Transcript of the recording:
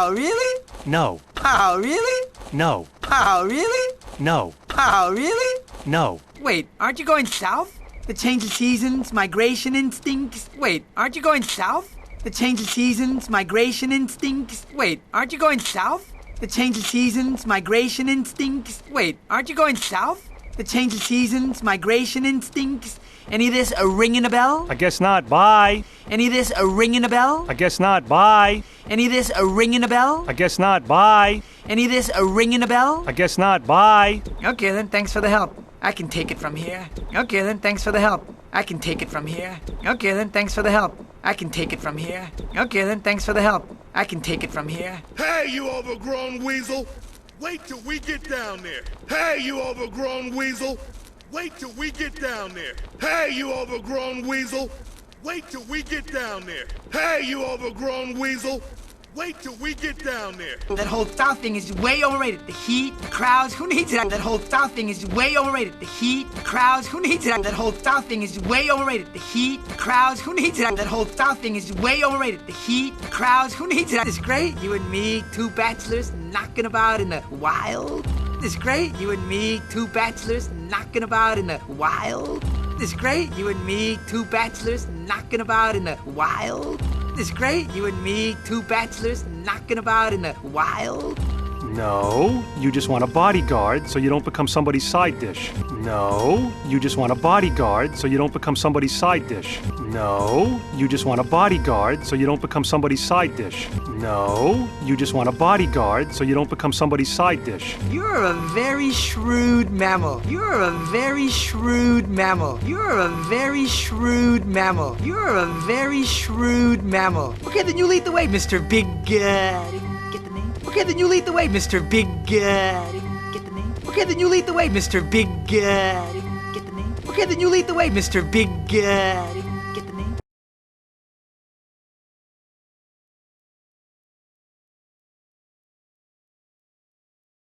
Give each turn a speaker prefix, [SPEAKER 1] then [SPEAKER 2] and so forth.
[SPEAKER 1] Oh, really?
[SPEAKER 2] No.
[SPEAKER 1] Oh, really?
[SPEAKER 2] No.
[SPEAKER 1] Oh, really?
[SPEAKER 2] No.
[SPEAKER 1] Oh, really?
[SPEAKER 2] No.
[SPEAKER 1] Wait, aren't you going south? The change of seasons, migration instincts. Wait, aren't you going south? The change of seasons, migration instincts. Wait, aren't you going south? The change of seasons, migration instincts. Wait, aren't you going south? The change of seasons, migration instincts. Any of this a ringing a bell?
[SPEAKER 2] I guess not. Bye.
[SPEAKER 1] Any of this a ringing a bell?
[SPEAKER 2] I guess not. Bye.
[SPEAKER 1] Any of this a ringing a bell?
[SPEAKER 2] I guess not. Bye.
[SPEAKER 1] Any of this a ringing a bell?
[SPEAKER 2] I guess not. Bye.
[SPEAKER 1] Okay then, thanks for the help. I can take it from here. Okay then, thanks for the help. I can take it from here. Okay then, thanks for the help. I can take it from here. Okay then, thanks for the help. I can take it from here.
[SPEAKER 3] Hey, you overgrown weasel! Wait till we get down there. Hey, you overgrown weasel! Wait till we get down there. Hey, you overgrown weasel! Wait till we get down there. Hey, you overgrown weasel! Wait till we get down there.
[SPEAKER 1] That whole style thing is way overrated. The heat, the crowds, who needs it? That whole style thing is way overrated. The heat, the crowds, who needs it? That whole style thing is way overrated. The heat, the crowds, who needs it? That whole style thing is way overrated. The heat, the crowds, who needs it? It's great, you and me, two bachelors knocking about in the wild. It's great, you and me, two bachelors knocking about in the wild. It's great, you and me, two bachelors knocking about in the wild. It's great, you and me, two bachelors knocking about in the wild.
[SPEAKER 2] No. You just want a bodyguard so you don't become somebody's side dish. No. You just want a bodyguard so you don't become somebody's side dish. No. You just want a bodyguard so you don't become somebody's side dish. No. You just want a bodyguard so you don't become somebody's side dish.
[SPEAKER 1] You're a very shrewd mammal. You're a very shrewd mammal. You're a very shrewd mammal. You're a very shrewd mammal. Okay, then you lead the way, Mr. Big Get the name? Okay, then you lead the way, Mr. Big Get the name? Okay, then you lead the way, Mr. Big Get the name? Okay, then you lead the way, Mr. Big